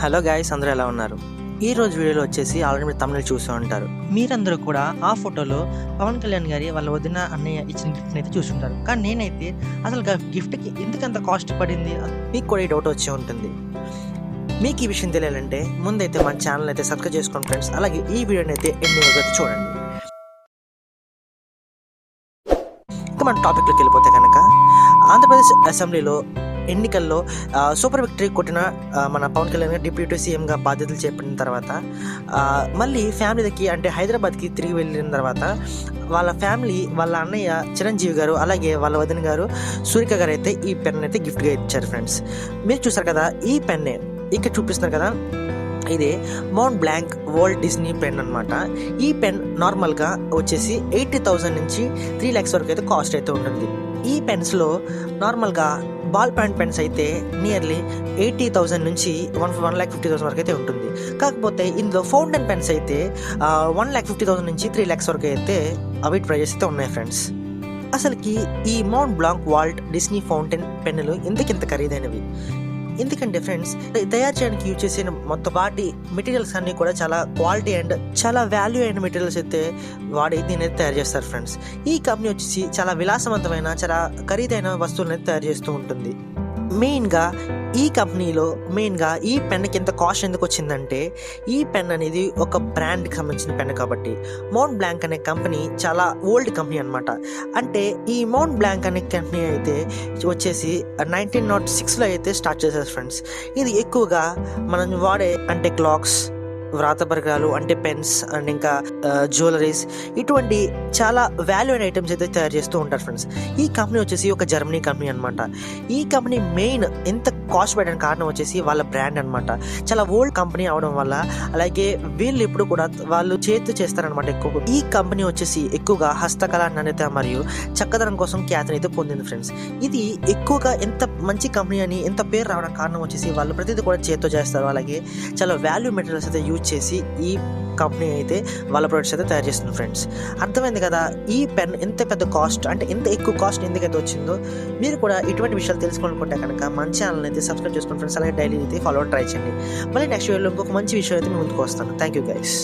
Hello guys, అందరూ ఎలా ఉన్నారు? ఈ రోజు వీడియోలో వచ్చేసి ఆల్రెడీ మీరు తమిళ చూసి ఉంటారు. మీరందరూ కూడా ఆ ఫోటోలో పవన్ కళ్యాణ్ గారి వాళ్ళ వదిన అన్నయ్య ఇచ్చిన గిఫ్ట్ని అయితే చూసుంటారు. కానీ నేనైతే అసలు గిఫ్ట్కి ఎందుకంత కాస్ట్ పడింది మీకు కూడా ఈ డౌట్ వచ్చి ఉంటుంది. మీకు ఈ విషయం తెలియాలంటే ముందైతే మన ఛానల్ అయితే సబ్స్క్రైబ్ చేసుకోండి ఫ్రెండ్స్. అలాగే ఈ వీడియోని అయితే ఎండింగ్ వరకు అయితే చూడండి. ఇంకా మన టాపిక్లోకి వెళ్ళిపోతే కనుక ఆంధ్రప్రదేశ్ అసెంబ్లీలో ఎన్నికల్లో సూపర్ విక్టరీ కొట్టిన మన పవన్ కళ్యాణ్ గారు డిప్యూటీ సీఎంగా బాధ్యతలు చేపట్టిన తర్వాత మళ్ళీ ఫ్యామిలీకి అంటే హైదరాబాద్కి తిరిగి వెళ్ళిన తర్వాత వాళ్ళ ఫ్యామిలీ వాళ్ళ అన్నయ్య చిరంజీవి గారు అలాగే వాళ్ళ వదిన గారు సూరిక గారు అయితే ఈ పెన్ అయితే గిఫ్ట్గా ఇచ్చారు ఫ్రెండ్స్. మీరు చూసారు కదా, ఈ పెన్నే ఇక్కడ చూపిస్తున్నారు కదా, ఇదే mount blank world Disney pen అనమాట. ఈ పెన్ నార్మల్గా వచ్చేసి 80,000 నుంచి 3 lakhs వరకు అయితే కాస్ట్ అయితే ఉంటుంది. ఈ పెన్స్లో నార్మల్గా బాల్ పాయింట్ పెన్స్ అయితే నియర్లీ 80,000 నుంచి 1,50,000 వరకు అయితే ఉంటుంది. కాకపోతే ఇందులో ఫౌంటైన్ పెన్స్ అయితే 1,50,000 నుంచి 3 lakhs వరకు అయితే వీటి ప్రైజెస్ అయితే ఉన్నాయి ఫ్రెండ్స్. అసలుకి ఈ Mont Blanc Walt Disney fountain పెన్నులు ఇంత ఖరీదైనవి ఎందుకంటే ఫ్రెండ్స్, తయారు చేయడానికి యూజ్ చేసిన మొత్తం వాటి మెటీరియల్స్ అన్నీ కూడా చాలా క్వాలిటీ అండ్ చాలా వాల్యూ అయిన మెటీరియల్స్ అయితే వాడి దీని అయితే తయారు చేస్తారు ఫ్రెండ్స్. ఈ కంపెనీ వచ్చేసి చాలా విలాసవంతమైన చాలా ఖరీదైన వస్తువులను అయితే తయారు చేస్తూ ఉంటుంది. మెయిన్గా ఈ కంపెనీలో ఈ పెన్కి ఎంత కాస్ట్ ఎందుకు వచ్చిందంటే, ఈ పెన్ అనేది ఒక బ్రాండ్కి సంబంధించిన పెన్ కాబట్టి. మౌంట్ బ్లాంక్ అనే కంపెనీ చాలా ఓల్డ్ కంపెనీ అనమాట. అంటే ఈ మౌంట్ బ్లాంక్ అనే కంపెనీ అయితే వచ్చేసి 1906లో అయితే స్టార్ట్ చేశారు ఫ్రెండ్స్. ఇది ఎక్కువగా మనం వాడే అంటే క్లాక్స్, వ్రాతపరకాలు అంటే పెన్స్ అండ్ ఇంకా జ్యువెలరీస్, ఇటువంటి చాలా వాల్యూ అయిన ఐటమ్స్ అయితే తయారు చేస్తూ ఉంటారు ఫ్రెండ్స్. ఈ కంపెనీ వచ్చేసి ఒక జర్మనీ కంపెనీ అనమాట. ఈ కంపెనీ మెయిన్ ఎంత కాస్ట్ పెట్టడానికి కారణం వచ్చేసి వాళ్ళ బ్రాండ్ అనమాట. చాలా ఓల్డ్ కంపెనీ అవడం వల్ల, అలాగే వీళ్ళు ఎప్పుడు కూడా వాళ్ళు చేతితో చేస్తారనమాట ఎక్కువ. ఈ కంపెనీ వచ్చేసి ఎక్కువగా హస్తకళ, నాణ్యత మరియు చక్కదనం కోసం ఖ్యాతిని అయితే పొందింది ఫ్రెండ్స్. ఇది ఎక్కువగా ఎంత మంచి కంపెనీ అని ఎంత పేరు రావడానికి కారణం వచ్చేసి వాళ్ళు ప్రతిదీ కూడా చేతితో చేస్తారు. అలాగే చాలా వాల్యూ మెటీరియల్స్ అయితే యూజ్ చేసి ఈ కంపెనీ అయితే వాళ్ళ ప్రొడక్ట్స్ అయితే తయారు చేస్తుంది ఫ్రెండ్స్. అర్థమైంది కదా ఈ పెన్ ఎంత పెద్ద కాస్ట్, అంటే ఎంత ఎక్కువ కాస్ట్ ఎందుకైతే వచ్చిందో. మీరు కూడా ఇటువంటి విషయాలు తెలుసుకోవాలనుకుంటే కనుక మన ఛానల్ అయితే సబ్స్క్రైబ్ చేసుకోండి ఫ్రెండ్స్. అలాగే డైలీ అయితే ఫాలో ట్రై చేయండి. మళ్ళీ నెక్స్ట్ వీడియోలో ఇంకొక మంచి విషయం అయితే మీ ముందుకు వస్తాను. Thank you guys.